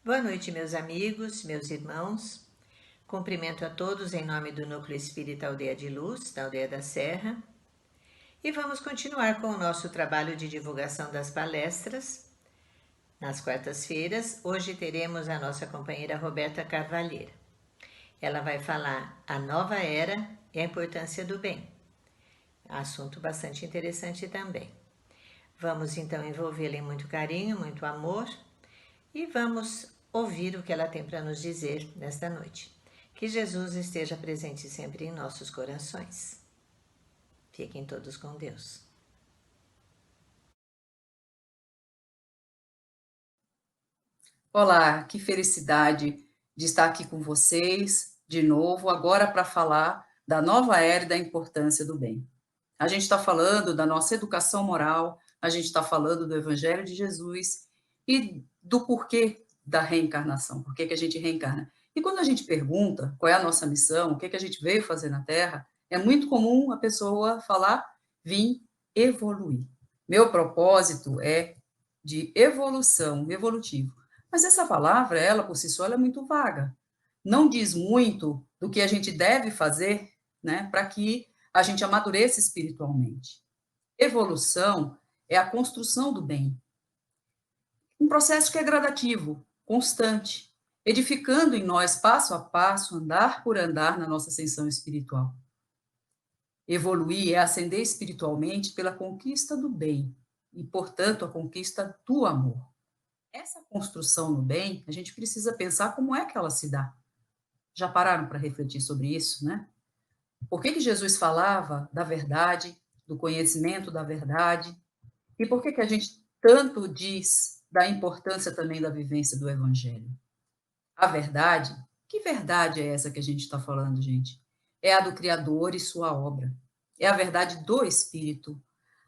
Boa noite, meus amigos, meus irmãos. Cumprimento a todos em nome do Núcleo Espírita Aldeia de Luz, da Aldeia da Serra. E vamos continuar com o nosso trabalho de divulgação das palestras nas quartas-feiras. Hoje teremos a nossa companheira Roberta Carvalheira. Ela vai falar a nova era e a importância do bem. Assunto bastante interessante também. Vamos então envolvê-la em muito carinho, muito amor e vamos ouvir o que ela tem para nos dizer nesta noite. Que Jesus esteja presente sempre em nossos corações. Fiquem todos com Deus. Olá, que felicidade de estar aqui com vocês de novo, agora para falar da nova era e da importância do bem. A gente está falando da nossa educação moral, a gente está falando do Evangelho de Jesus e do porquê da reencarnação, por que a gente reencarna. E quando a gente pergunta qual é a nossa missão, o que a gente veio fazer na Terra, é muito comum a pessoa falar: vim evoluir. Meu propósito é de evolução, evolutivo. Mas essa palavra, ela por si só, ela é muito vaga. Não diz muito do que a gente deve fazer, né, para que a gente amadureça espiritualmente. Evolução é a construção do bem. Um processo que é gradativo, constante, edificando em nós, passo a passo, andar por andar na nossa ascensão espiritual. Evoluir é ascender espiritualmente pela conquista do bem e, portanto, a conquista do amor. Essa construção no bem, a gente precisa pensar como é que ela se dá. Já pararam para refletir sobre isso, né? Por que Jesus falava da verdade, do conhecimento da verdade? E por que a gente tanto diz da importância também da vivência do Evangelho? A verdade, que verdade é essa que a gente está falando, gente? É a do Criador e sua obra. É a verdade do Espírito,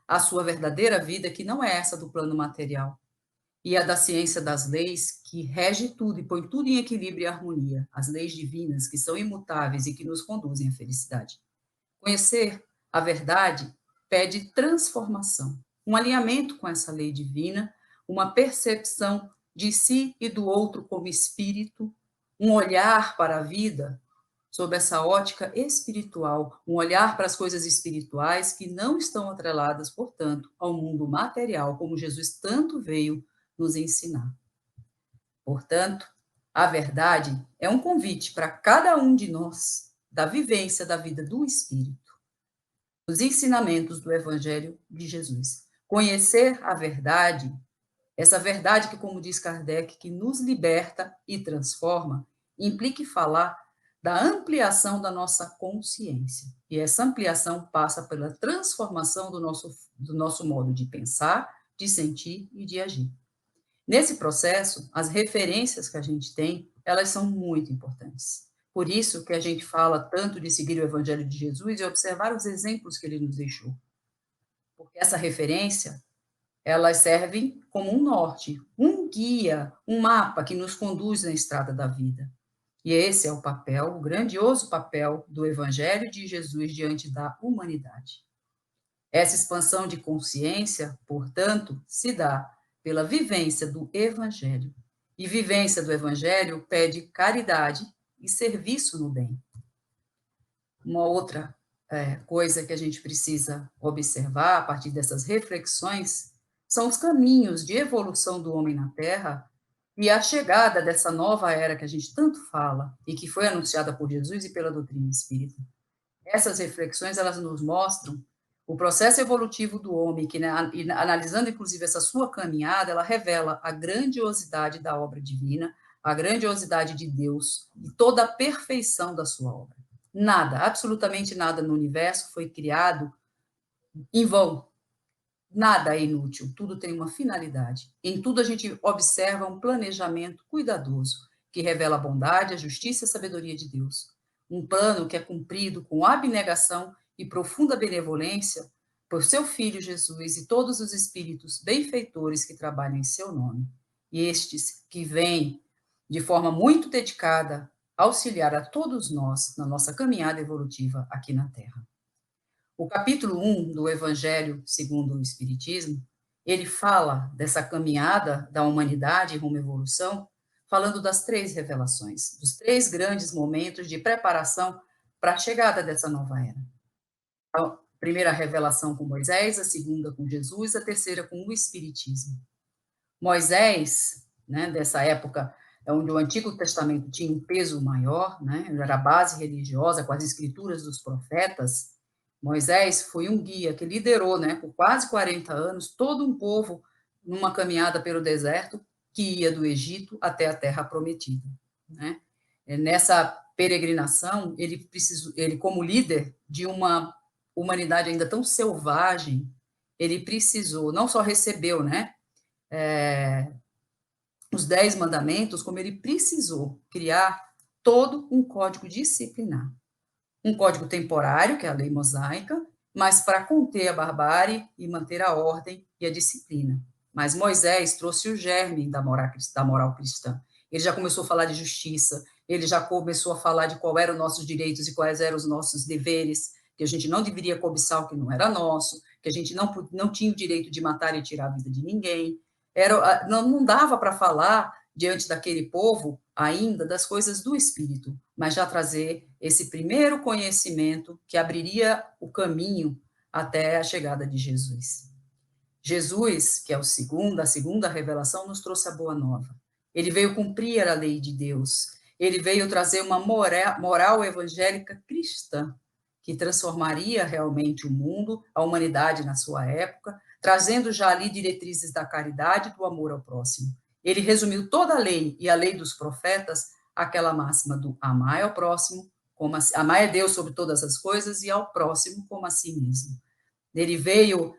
a sua verdadeira vida, que não é essa do plano material. E a da ciência das leis, que rege tudo e põe tudo em equilíbrio e harmonia, as leis divinas, que são imutáveis e que nos conduzem à felicidade. Conhecer a verdade pede transformação, um alinhamento com essa lei divina, uma percepção de si e do outro como espírito, um olhar para a vida sob essa ótica espiritual, um olhar para as coisas espirituais que não estão atreladas, portanto, ao mundo material, como Jesus tanto veio nos ensinar. Portanto, a verdade é um convite para cada um de nós da vivência da vida do Espírito, os ensinamentos do Evangelho de Jesus. Conhecer a verdade, essa verdade que, como diz Kardec, que nos liberta e transforma, implica falar da ampliação da nossa consciência. E essa ampliação passa pela transformação do nosso modo de pensar, de sentir e de agir. Nesse processo, as referências que a gente tem, elas são muito importantes. Por isso que a gente fala tanto de seguir o Evangelho de Jesus e observar os exemplos que ele nos deixou. Porque essa referência, elas servem como um norte, um guia, um mapa que nos conduz na estrada da vida. E esse é o papel, o grandioso papel do Evangelho de Jesus diante da humanidade. Essa expansão de consciência, portanto, se dá pela vivência do Evangelho. E vivência do Evangelho pede caridade e serviço no bem. Uma outra coisa que a gente precisa observar a partir dessas reflexões são os caminhos de evolução do homem na Terra e a chegada dessa nova era que a gente tanto fala e que foi anunciada por Jesus e pela doutrina espírita. Essas reflexões, elas nos mostram o processo evolutivo do homem, que, né, analisando inclusive essa sua caminhada, ela revela a grandiosidade da obra divina, a grandiosidade de Deus e toda a perfeição da sua obra. Nada, absolutamente nada no universo foi criado em vão. Nada é inútil, tudo tem uma finalidade. Em tudo a gente observa um planejamento cuidadoso, que revela a bondade, a justiça e a sabedoria de Deus. Um plano que é cumprido com abnegação e profunda benevolência por seu Filho Jesus e todos os espíritos benfeitores que trabalham em seu nome. E estes que vêm de forma muito dedicada auxiliar a todos nós na nossa caminhada evolutiva aqui na Terra. O capítulo 1 do Evangelho segundo o Espiritismo, ele fala dessa caminhada da humanidade rumo à evolução, falando das 3 revelações, dos 3 grandes momentos de preparação para a chegada dessa nova era. A primeira revelação com Moisés, a segunda com Jesus, a terceira com o Espiritismo. Moisés, né, dessa época onde o Antigo Testamento tinha um peso maior, né, era a base religiosa com as escrituras dos profetas. Moisés foi um guia que liderou, né, por quase 40 anos, todo um povo numa caminhada pelo deserto que ia do Egito até a Terra Prometida, né? Nessa peregrinação, ele como líder de uma humanidade ainda tão selvagem, ele precisou, não só recebeu, né, os 10 mandamentos, como ele precisou criar todo um código disciplinar. Um código temporário, que é a lei mosaica, mas para conter a barbárie e manter a ordem e a disciplina. Mas Moisés trouxe o germe da moral cristã. Ele já começou a falar de justiça, ele já começou a falar de quais eram os nossos direitos e quais eram os nossos deveres, que a gente não deveria cobiçar o que não era nosso, que a gente não tinha o direito de matar e tirar a vida de ninguém. Não dava para falar diante daquele povo ainda das coisas do Espírito, mas já trazer esse primeiro conhecimento que abriria o caminho até a chegada de Jesus. Jesus, que é a segunda revelação, nos trouxe a boa nova. Ele veio cumprir a lei de Deus. Ele veio trazer uma moral evangélica cristã, que transformaria realmente o mundo, a humanidade na sua época, trazendo já ali diretrizes da caridade e do amor ao próximo. Ele resumiu toda a lei e a lei dos profetas, aquela máxima do amar ao próximo, amar a Deus sobre todas as coisas e ao próximo como a si mesmo. Ele veio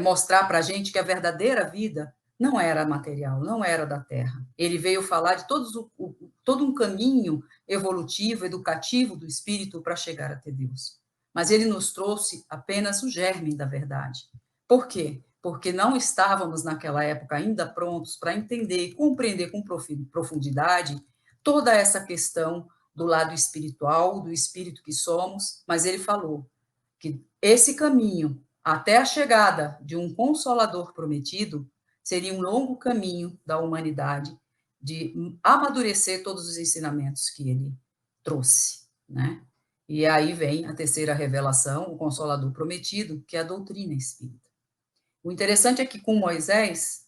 mostrar para a gente que a verdadeira vida não era material, não era da terra. Ele veio falar de todo um caminho evolutivo, educativo do espírito para chegar até Deus. Mas ele nos trouxe apenas o germe da verdade. Por quê? Porque não estávamos naquela época ainda prontos para entender e compreender com profundidade toda essa questão do lado espiritual, do espírito que somos, mas ele falou que esse caminho até a chegada de um consolador prometido seria um longo caminho da humanidade de amadurecer todos os ensinamentos que ele trouxe, né? E aí vem a terceira revelação, o consolador prometido, que é a doutrina espírita. O interessante é que com Moisés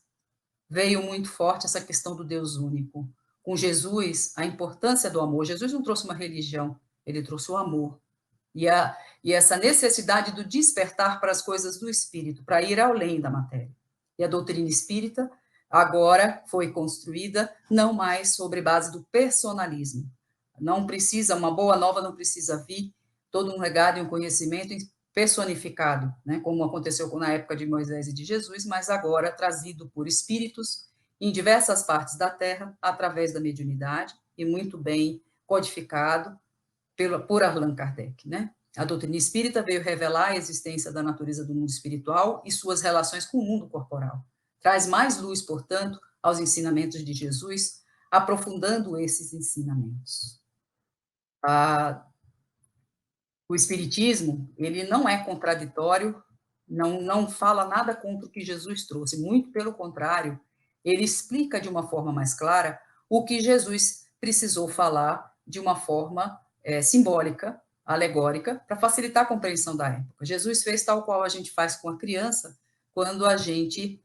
veio muito forte essa questão do Deus único. Com Jesus, a importância do amor. Jesus não trouxe uma religião, ele trouxe o amor. E essa necessidade do despertar para as coisas do espírito, para ir além da matéria. E a doutrina espírita agora foi construída não mais sobre base do personalismo. Não precisa, uma boa nova não precisa vir todo um legado e um conhecimento personificado, né, como aconteceu na época de Moisés e de Jesus, mas agora trazido por espíritos em diversas partes da Terra, através da mediunidade, e muito bem codificado por Allan Kardec, né? A doutrina espírita veio revelar a existência da natureza do mundo espiritual e suas relações com o mundo corporal. Traz mais luz, portanto, aos ensinamentos de Jesus, aprofundando esses ensinamentos. O espiritismo, ele não é contraditório, não fala nada contra o que Jesus trouxe, muito pelo contrário, ele explica de uma forma mais clara o que Jesus precisou falar de uma forma simbólica, alegórica, para facilitar a compreensão da época. Jesus fez tal qual a gente faz com a criança, quando a gente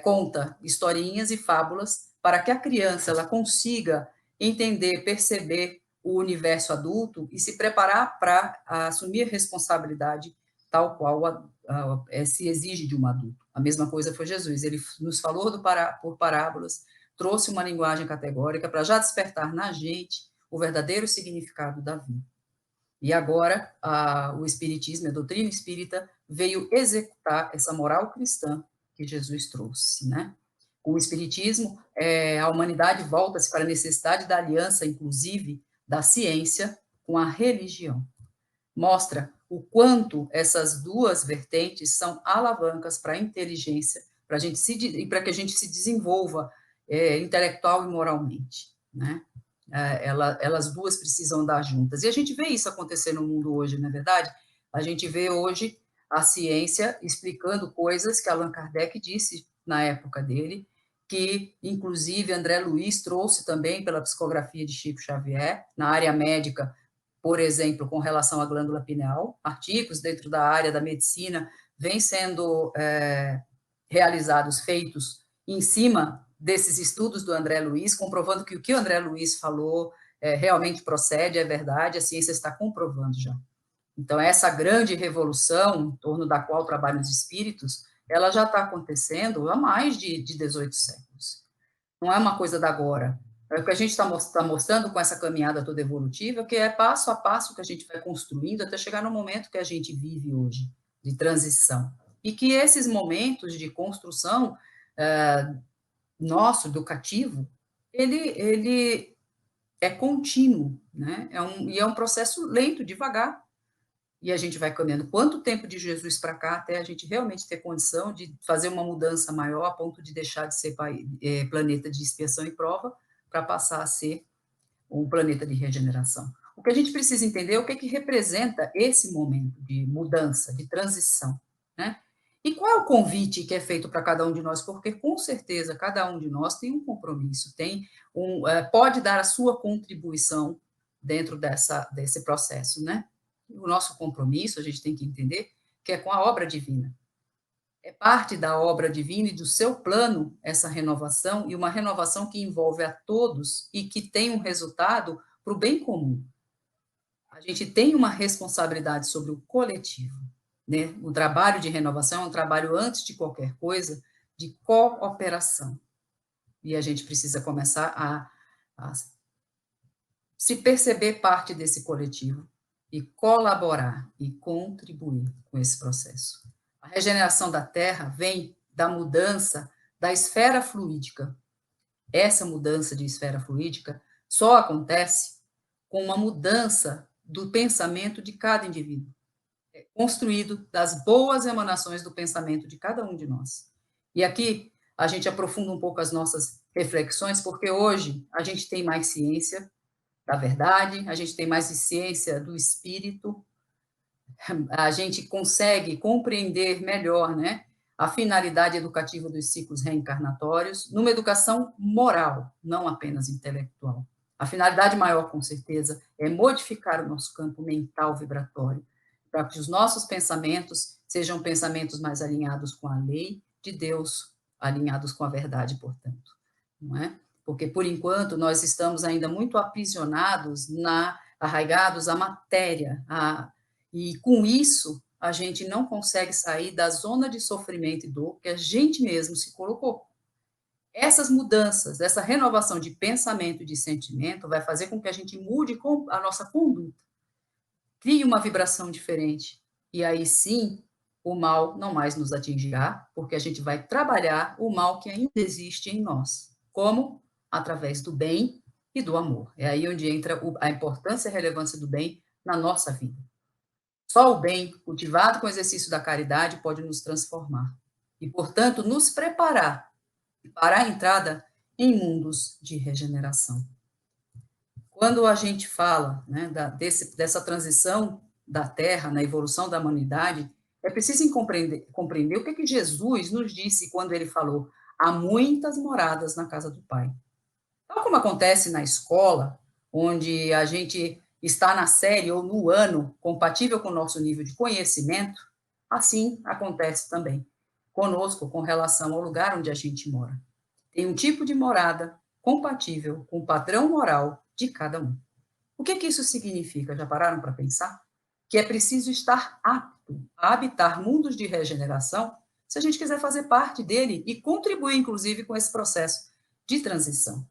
conta historinhas e fábulas para que a criança ela consiga entender, perceber o universo adulto e se preparar para assumir responsabilidade tal qual se exige de um adulto. A mesma coisa foi Jesus, ele nos falou por parábolas, trouxe uma linguagem categórica para já despertar na gente o verdadeiro significado da vida. E agora o Espiritismo, a doutrina espírita, veio executar essa moral cristã que Jesus trouxe, né? Com o Espiritismo, a humanidade volta-se para a necessidade da aliança, inclusive, da ciência com a religião. Mostra o quanto essas duas vertentes são alavancas para a inteligência, para que a gente se desenvolva intelectual e moralmente, né? Elas duas precisam andar juntas. E a gente vê isso acontecer no mundo hoje, não é verdade? A gente vê hoje a ciência explicando coisas que Allan Kardec disse na época dele, que, inclusive, André Luiz trouxe também pela psicografia de Chico Xavier, na área médica, por exemplo, com relação à glândula pineal, artigos dentro da área da medicina vêm sendo realizados, feitos em cima desses estudos do André Luiz, comprovando que o que o André Luiz falou realmente procede, é verdade, a ciência está comprovando já. Então, essa grande revolução, em torno da qual trabalham os espíritos, ela já está acontecendo há mais de 18 séculos. Não é uma coisa da agora. É o que a gente está mostrando com essa caminhada toda evolutiva, que é passo a passo que a gente vai construindo até chegar no momento que a gente vive hoje, de transição. E que esses momentos de construção nosso, educativo, ele é contínuo, né? E é um processo lento, devagar, e a gente vai caminhando. Quanto tempo de Jesus para cá até a gente realmente ter condição de fazer uma mudança maior a ponto de deixar de ser planeta de expiação e prova para passar a ser um planeta de regeneração? O que a gente precisa entender é o que representa esse momento de mudança, de transição, né? E qual é o convite que é feito para cada um de nós? Porque, com certeza, cada um de nós tem um compromisso, pode dar a sua contribuição dentro desse processo, né? O nosso compromisso, a gente tem que entender, que é com a obra divina. É parte da obra divina e do seu plano essa renovação, e uma renovação que envolve a todos e que tem um resultado para o bem comum. A gente tem uma responsabilidade sobre o coletivo, né? O trabalho de renovação é um trabalho, antes de qualquer coisa, de cooperação. E a gente precisa começar a se perceber parte desse coletivo e colaborar e contribuir com esse processo. A regeneração da Terra vem da mudança da esfera fluídica. Essa mudança de esfera fluídica só acontece com uma mudança do pensamento de cada indivíduo, construído das boas emanações do pensamento de cada um de nós. E aqui a gente aprofunda um pouco as nossas reflexões, porque hoje a gente tem mais ciência da verdade, a gente tem mais ciência do espírito, a gente consegue compreender melhor, né, a finalidade educativa dos ciclos reencarnatórios, numa educação moral, não apenas intelectual. A finalidade maior, com certeza, é modificar o nosso campo mental vibratório, para que os nossos pensamentos sejam pensamentos mais alinhados com a lei de Deus, alinhados com a verdade, portanto, não é? Porque, por enquanto, nós estamos ainda muito aprisionados, arraigados à matéria, e com isso a gente não consegue sair da zona de sofrimento e dor que a gente mesmo se colocou. Essas mudanças, essa renovação de pensamento e de sentimento vai fazer com que a gente mude a nossa conduta, crie uma vibração diferente, e aí sim o mal não mais nos atingirá, porque a gente vai trabalhar o mal que ainda existe em nós. Como? Através do bem e do amor. É aí onde entra a importância e a relevância do bem na nossa vida. Só o bem, cultivado com o exercício da caridade, pode nos transformar e, portanto, nos preparar para a entrada em mundos de regeneração. Quando a gente fala, né, dessa transição da Terra, na evolução da humanidade, é preciso compreender o que Jesus nos disse quando ele falou: há muitas moradas na casa do Pai. Tal como acontece na escola, onde a gente está na série ou no ano compatível com o nosso nível de conhecimento, assim acontece também conosco com relação ao lugar onde a gente mora. Tem um tipo de morada compatível com o padrão moral de cada um. O que isso significa? Já pararam para pensar? Que é preciso estar apto a habitar mundos de regeneração se a gente quiser fazer parte dele e contribuir, inclusive, com esse processo de transição.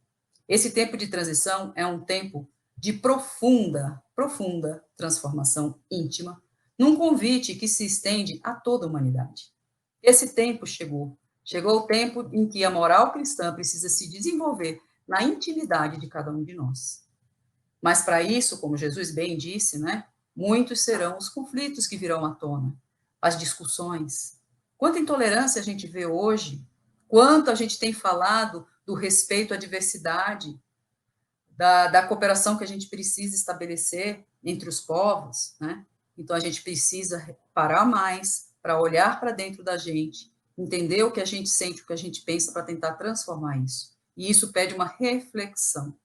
Esse tempo de transição é um tempo de profunda transformação íntima, num convite que se estende a toda a humanidade. Esse tempo chegou. Chegou o tempo em que a moral cristã precisa se desenvolver na intimidade de cada um de nós. Mas para isso, como Jesus bem disse, né, muitos serão os conflitos que virão à tona, as discussões. Quanta intolerância a gente vê hoje, quanto a gente tem falado do respeito à diversidade, da cooperação que a gente precisa estabelecer entre os povos, né? Então, a gente precisa parar mais para olhar para dentro da gente entender o que a gente sente, o que a gente pensa, para tentar transformar isso. E isso pede uma reflexão.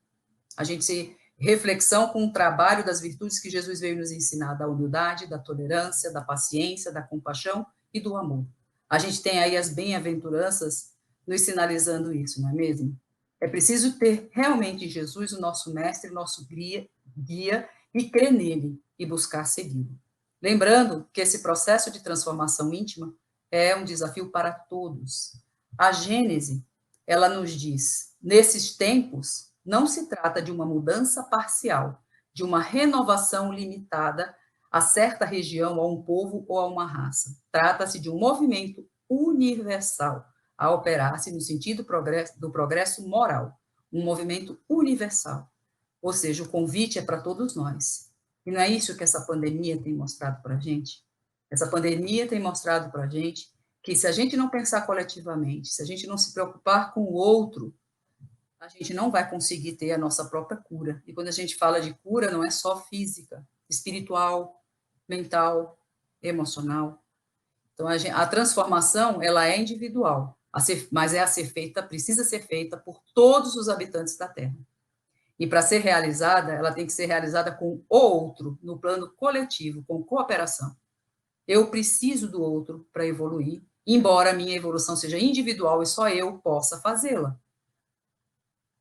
Reflexão com o trabalho das virtudes que Jesus veio nos ensinar, da humildade, da tolerância, da paciência, da compaixão e do amor. A gente tem aí as bem-aventuranças nos sinalizando isso, não é mesmo? É preciso ter realmente em Jesus o nosso mestre, o nosso guia, e crer nele e buscar segui-lo. Lembrando que esse processo de transformação íntima é um desafio para todos. A Gênese, ela nos diz, nesses tempos, não se trata de uma mudança parcial, de uma renovação limitada a certa região, a um povo ou a uma raça. Trata-se de um movimento universal a operar-se no sentido do progresso moral, um movimento universal. Ou seja, o convite é para todos nós. E não é isso que essa pandemia tem mostrado para a gente? Essa pandemia tem mostrado para a gente que se a gente não pensar coletivamente, se a gente não se preocupar com o outro, a gente não vai conseguir ter a nossa própria cura. E quando a gente fala de cura, não é só física, espiritual, mental, emocional. Então, a transformação, ela é individual, mas precisa ser feita por todos os habitantes da Terra. E para ser realizada, ela tem que ser realizada com o outro, no plano coletivo, com cooperação. Eu preciso do outro para evoluir, embora a minha evolução seja individual e só eu possa fazê-la.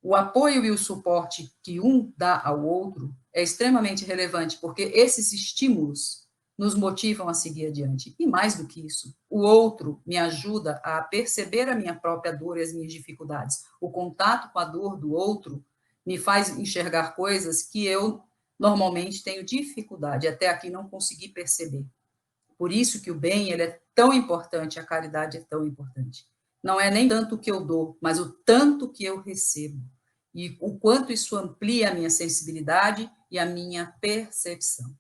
O apoio e o suporte que um dá ao outro é extremamente relevante, porque esses estímulos nos motivam a seguir adiante. E mais do que isso, o outro me ajuda a perceber a minha própria dor e as minhas dificuldades. O contato com a dor do outro me faz enxergar coisas que eu normalmente tenho dificuldade, até aqui não consegui perceber. Por isso que o bem, ele é tão importante, a caridade é tão importante. Não é nem tanto o que eu dou, mas o tanto que eu recebo. E o quanto isso amplia a minha sensibilidade e a minha percepção.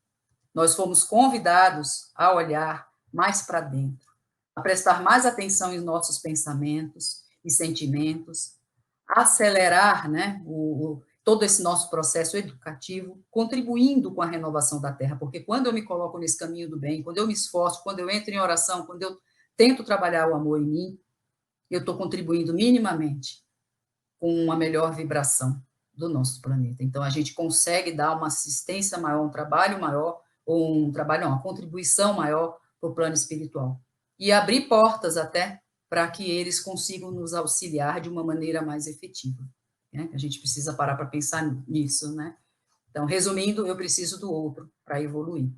Nós fomos convidados a olhar mais para dentro, a prestar mais atenção em nossos pensamentos e sentimentos, a acelerar, né, todo esse nosso processo educativo, contribuindo com a renovação da Terra, porque quando eu me coloco nesse caminho do bem, quando eu me esforço, quando eu entro em oração, quando eu tento trabalhar o amor em mim, eu estou contribuindo minimamente com uma melhor vibração do nosso planeta. Então, a gente consegue dar uma assistência maior, um trabalho maior, uma contribuição maior para o plano espiritual. E abrir portas até para que eles consigam nos auxiliar de uma maneira mais efetiva. Né? A gente precisa parar para pensar nisso, né? Então, resumindo, eu preciso do outro para evoluir.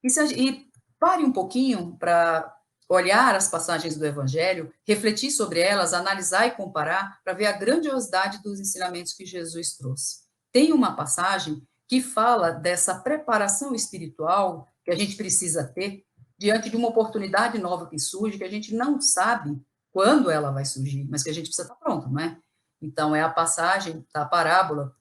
E pare um pouquinho para olhar as passagens do Evangelho, refletir sobre elas, analisar e comparar, para ver a grandiosidade dos ensinamentos que Jesus trouxe. Tem uma passagem que fala dessa preparação espiritual que a gente precisa ter diante de uma oportunidade nova que surge, que a gente não sabe quando ela vai surgir, mas que a gente precisa estar pronto, não é? Então, é a passagem da parábola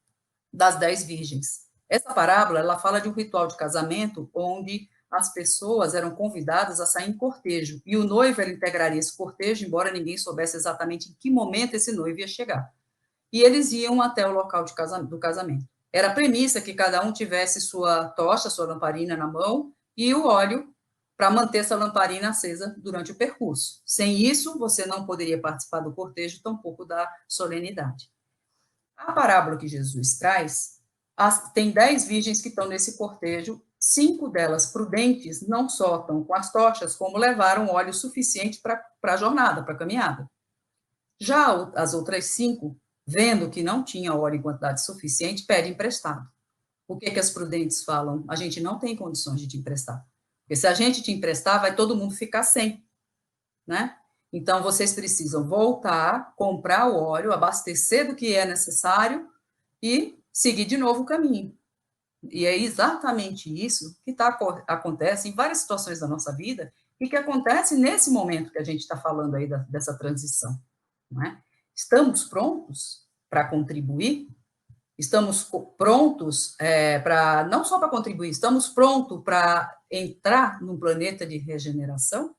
das 10 virgens. Essa parábola, ela fala de um ritual de casamento onde as pessoas eram convidadas a sair em cortejo, e o noivo ele integraria esse cortejo, embora ninguém soubesse exatamente em que momento esse noivo ia chegar. E eles iam até o local do casamento. Era a premissa que cada um tivesse sua tocha, sua lamparina na mão, e o óleo para manter essa lamparina acesa durante o percurso. Sem isso, você não poderia participar do cortejo, tampouco da solenidade. A parábola que Jesus traz, tem 10 virgens que estão nesse cortejo, 5 delas prudentes não só estão com as tochas, como levaram óleo suficiente para a jornada, para a caminhada. Já as outras 5, vendo que não tinha óleo em quantidade suficiente, pedem emprestado. O que as prudentes falam? A gente não tem condições de te emprestar. Porque se a gente te emprestar, vai todo mundo ficar sem, né? Então, vocês precisam voltar, comprar o óleo, abastecer do que é necessário e seguir de novo o caminho. E é exatamente isso que acontece em várias situações da nossa vida e que acontece nesse momento que a gente está falando aí dessa transição. Não é? Estamos prontos para contribuir? Estamos prontos para, não só para contribuir, estamos prontos para entrar num planeta de regeneração?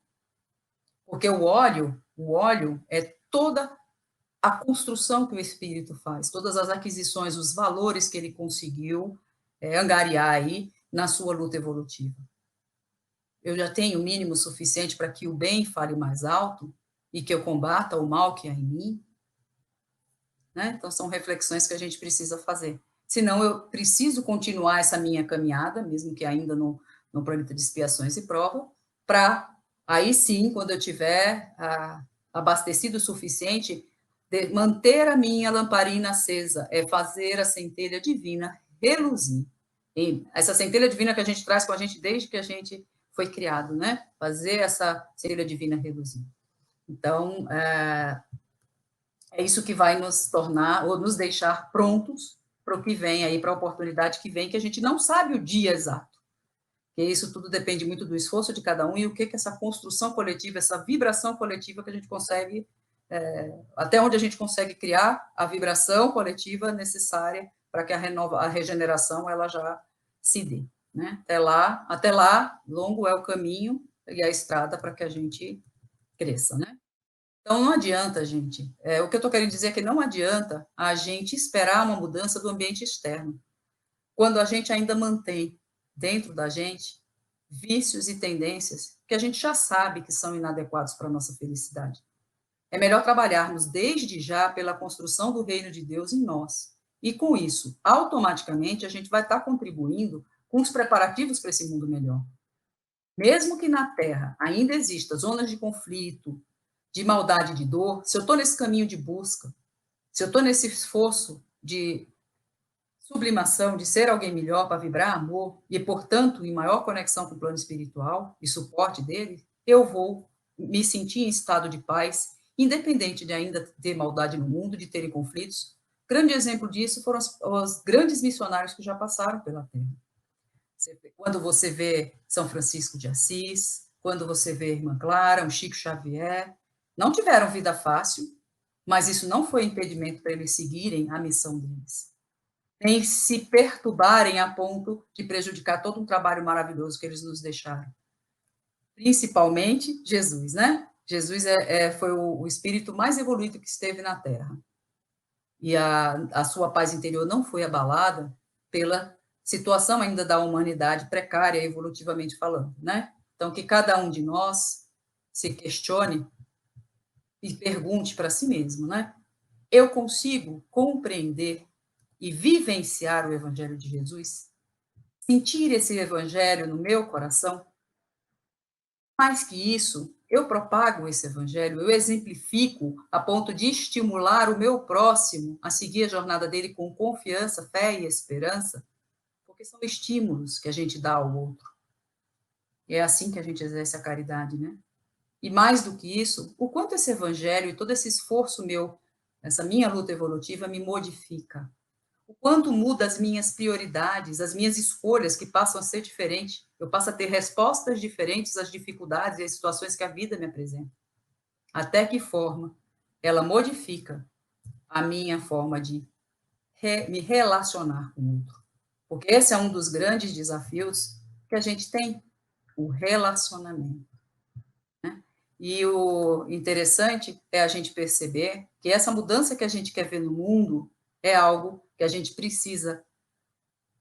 Porque o óleo é toda a construção que o espírito faz, todas as aquisições, os valores que ele conseguiu angariar aí na sua luta evolutiva. Eu já tenho o mínimo suficiente para que o bem fale mais alto, e que eu combata o mal que há em mim, né? Então, são reflexões que a gente precisa fazer. Senão, eu preciso continuar essa minha caminhada, mesmo que ainda no planeta de expiações e prova, para, aí sim, quando eu tiver abastecido o suficiente, manter a minha lamparina acesa, é fazer a centelha divina reluzir. E essa centelha divina que a gente traz com a gente desde que a gente foi criado, né? Fazer essa centelha divina reluzir. Então, é isso que vai nos tornar, ou nos deixar prontos para o que vem aí, para a oportunidade que vem, que a gente não sabe o dia exato. Porque isso tudo depende muito do esforço de cada um e o que essa construção coletiva, essa vibração coletiva que a gente consegue, até onde a gente consegue criar a vibração coletiva necessária para que a regeneração ela já se dê. Né? Até lá, longo é o caminho e a estrada para que a gente cresça, né? Então, não adianta, gente. O que eu estou querendo dizer é que não adianta a gente esperar uma mudança do ambiente externo, quando a gente ainda mantém dentro da gente vícios e tendências que a gente já sabe que são inadequados para a nossa felicidade. É melhor trabalharmos desde já pela construção do reino de Deus em nós. E com isso, automaticamente, a gente vai estar contribuindo com os preparativos para esse mundo melhor. Mesmo que na Terra ainda existam zonas de conflito, de maldade e de dor, se eu estou nesse caminho de busca, se eu estou nesse esforço de sublimação, de ser alguém melhor para vibrar amor e, portanto, em maior conexão com o plano espiritual e suporte dele, eu vou me sentir em estado de paz, independente de ainda ter maldade no mundo, de terem conflitos. Grande exemplo disso foram os grandes missionários que já passaram pela Terra. Quando você vê São Francisco de Assis, quando você vê a Irmã Clara, o Chico Xavier, não tiveram vida fácil, mas isso não foi impedimento para eles seguirem a missão deles. Nem se perturbarem a ponto de prejudicar todo um trabalho maravilhoso que eles nos deixaram. Principalmente Jesus, né? Jesus foi o espírito mais evoluído que esteve na Terra. E a sua paz interior não foi abalada pela situação ainda da humanidade precária, evolutivamente falando, né? Então, que cada um de nós se questione e pergunte para si mesmo, né? Eu consigo compreender e vivenciar o Evangelho de Jesus? Sentir esse Evangelho no meu coração? Mais que isso, eu propago esse Evangelho, eu exemplifico a ponto de estimular o meu próximo a seguir a jornada dele com confiança, fé e esperança, porque são estímulos que a gente dá ao outro. E é assim que a gente exerce a caridade, né? E mais do que isso, o quanto esse Evangelho e todo esse esforço meu, essa minha luta evolutiva me modifica. O quanto muda as minhas prioridades, as minhas escolhas, que passam a ser diferentes. Eu passo a ter respostas diferentes às dificuldades e às situações que a vida me apresenta. Até que forma ela modifica a minha forma de me relacionar com o outro. Porque esse é um dos grandes desafios que a gente tem, o relacionamento. Né? E o interessante é a gente perceber que essa mudança que a gente quer ver no mundo é algo que a gente precisa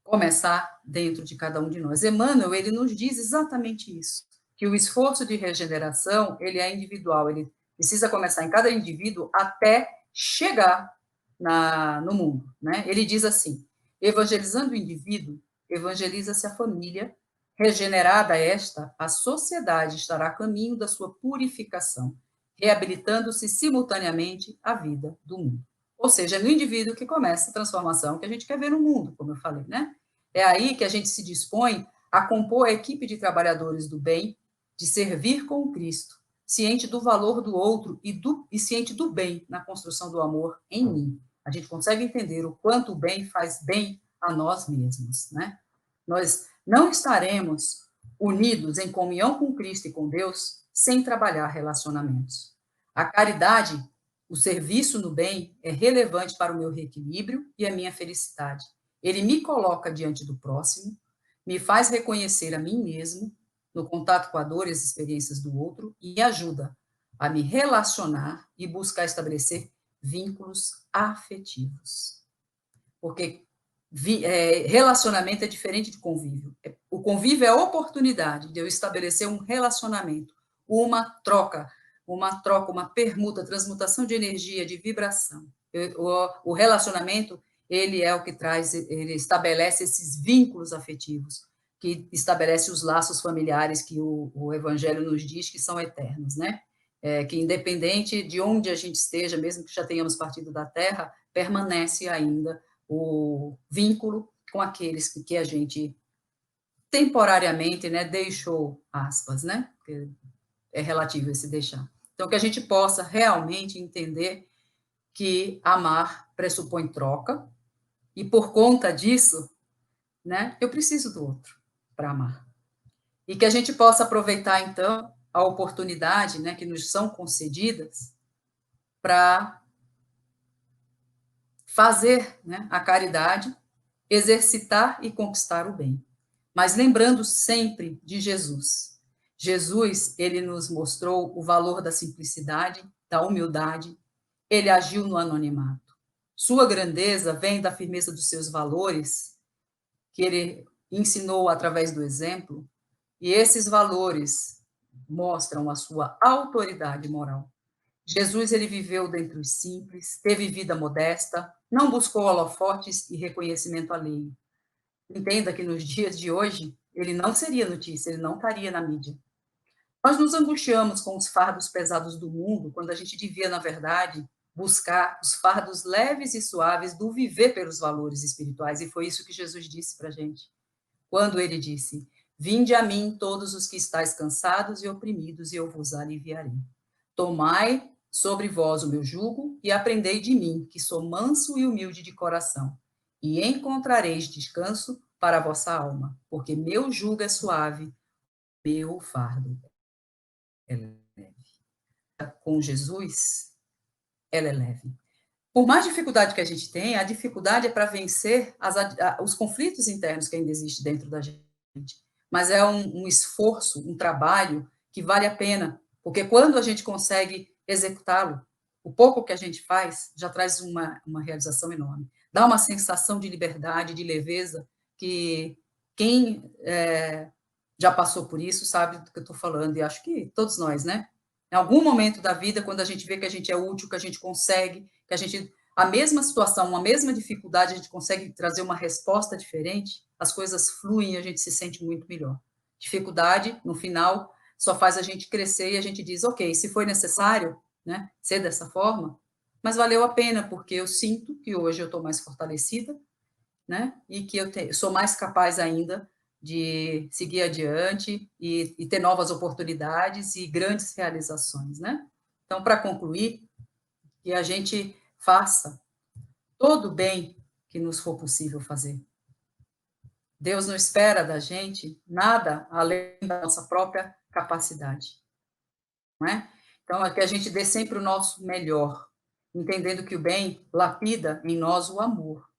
começar dentro de cada um de nós. Emmanuel, ele nos diz exatamente isso, que o esforço de regeneração, ele é individual, ele precisa começar em cada indivíduo até chegar no mundo, né? Ele diz assim, evangelizando o indivíduo, evangeliza-se a família, regenerada esta, a sociedade estará a caminho da sua purificação, reabilitando-se simultaneamente a vida do mundo. Ou seja, é no indivíduo que começa a transformação que a gente quer ver no mundo, como eu falei, né? É aí que a gente se dispõe a compor a equipe de trabalhadores do bem, de servir com o Cristo, ciente do valor do outro e ciente do bem na construção do amor em mim. A gente consegue entender o quanto o bem faz bem a nós mesmos, né? Nós não estaremos unidos em comunhão com Cristo e com Deus sem trabalhar relacionamentos. A caridade, o serviço no bem, é relevante para o meu reequilíbrio e a minha felicidade. Ele me coloca diante do próximo, me faz reconhecer a mim mesmo, no contato com a dor e as experiências do outro, e ajuda a me relacionar e buscar estabelecer vínculos afetivos. Porque relacionamento é diferente de convívio. O convívio é a oportunidade de eu estabelecer um relacionamento, uma troca uma troca, uma permuta, transmutação de energia, de vibração. O relacionamento, ele é o que traz, ele estabelece esses vínculos afetivos, que estabelece os laços familiares que o Evangelho nos diz que são eternos, né? Que independente de onde a gente esteja, mesmo que já tenhamos partido da Terra, permanece ainda o vínculo com aqueles que a gente temporariamente, né, deixou, aspas, né? Porque é relativo esse deixar. Então, que a gente possa realmente entender que amar pressupõe troca, e por conta disso, né, eu preciso do outro para amar. E que a gente possa aproveitar, então, a oportunidade, né, que nos são concedidas para fazer, né, a caridade, exercitar e conquistar o bem. Mas lembrando sempre de Jesus. Jesus, ele nos mostrou o valor da simplicidade, da humildade, ele agiu no anonimato. Sua grandeza vem da firmeza dos seus valores, que ele ensinou através do exemplo, e esses valores mostram a sua autoridade moral. Jesus, ele viveu dentre os simples, teve vida modesta, não buscou holofotes e reconhecimento alheio. Entenda que nos dias de hoje, ele não seria notícia, ele não estaria na mídia. Nós nos angustiamos com os fardos pesados do mundo, quando a gente devia, na verdade, buscar os fardos leves e suaves do viver pelos valores espirituais, e foi isso que Jesus disse para a gente. Quando ele disse, vinde a mim todos os que estáis cansados e oprimidos, e eu vos aliviarei. Tomai sobre vós o meu jugo e aprendei de mim, que sou manso e humilde de coração, e encontrareis descanso para a vossa alma, porque meu jugo é suave, meu fardo é leve. Com Jesus, ela é leve. Por mais dificuldade que a gente tem, a dificuldade é para vencer os conflitos internos que ainda existem dentro da gente. Mas é um esforço, um trabalho que vale a pena, porque quando a gente consegue executá-lo, o pouco que a gente faz já traz uma realização enorme. Dá uma sensação de liberdade, de leveza, que quem já passou por isso sabe do que eu estou falando, e acho que todos nós, né? Em algum momento da vida, quando a gente vê que a gente é útil, que a gente consegue, que a gente, a mesma situação, a mesma dificuldade, a gente consegue trazer uma resposta diferente, as coisas fluem e a gente se sente muito melhor. Dificuldade, no final, só faz a gente crescer e a gente diz, ok, se foi necessário, né, ser dessa forma, mas valeu a pena, porque eu sinto que hoje eu estou mais fortalecida, né, e que eu sou mais capaz ainda de seguir adiante e ter novas oportunidades e grandes realizações, né? Então, para concluir, que a gente faça todo o bem que nos for possível fazer. Deus não espera da gente nada além da nossa própria capacidade, não é? Então, é que a gente dê sempre o nosso melhor, entendendo que o bem lapida em nós o amor,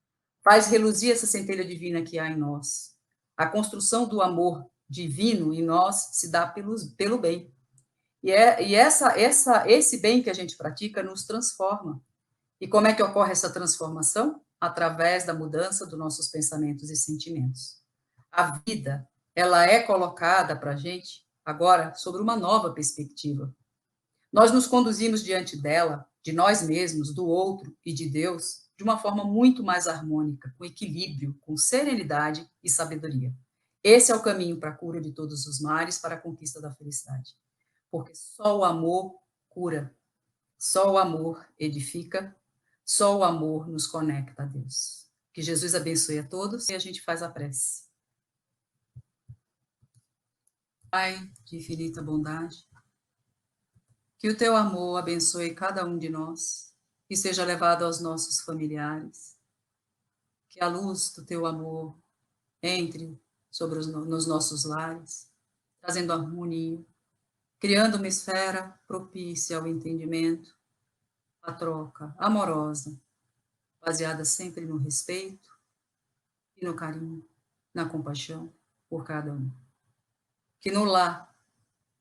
faz reluzir essa centelha divina que há em nós. A construção do amor divino em nós se dá pelo bem. E esse bem que a gente pratica nos transforma. E como é que ocorre essa transformação? Através da mudança dos nossos pensamentos e sentimentos. A vida, ela é colocada para a gente agora sobre uma nova perspectiva. Nós nos conduzimos diante dela, de nós mesmos, do outro e de Deus, de uma forma muito mais harmônica, com equilíbrio, com serenidade e sabedoria. Esse é o caminho para a cura de todos os males, para a conquista da felicidade. Porque só o amor cura, só o amor edifica, só o amor nos conecta a Deus. Que Jesus abençoe a todos e a gente faz a prece. Pai de infinita bondade, que o teu amor abençoe cada um de nós, que seja levado aos nossos familiares, que a luz do teu amor entre nos nossos lares, trazendo harmonia, criando uma esfera propícia ao entendimento, à troca amorosa, baseada sempre no respeito e no carinho, na compaixão por cada um. Que no lar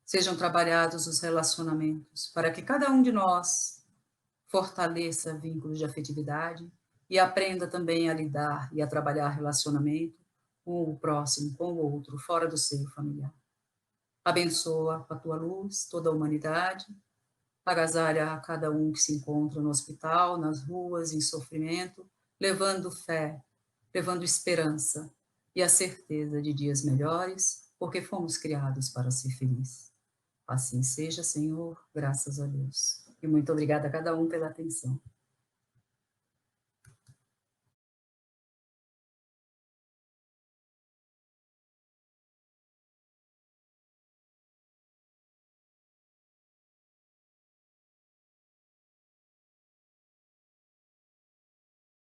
sejam trabalhados os relacionamentos, para que cada um de nós fortaleça vínculos de afetividade e aprenda também a lidar e a trabalhar relacionamento com o próximo, com o outro, fora do seio familiar. Abençoa com a tua luz toda a humanidade agasalha a cada um que se encontra no hospital, nas ruas, em sofrimento, levando fé, levando esperança e a certeza de dias melhores, porque fomos criados para ser felizes. Assim seja, Senhor, graças a Deus. E muito obrigada a cada um pela atenção.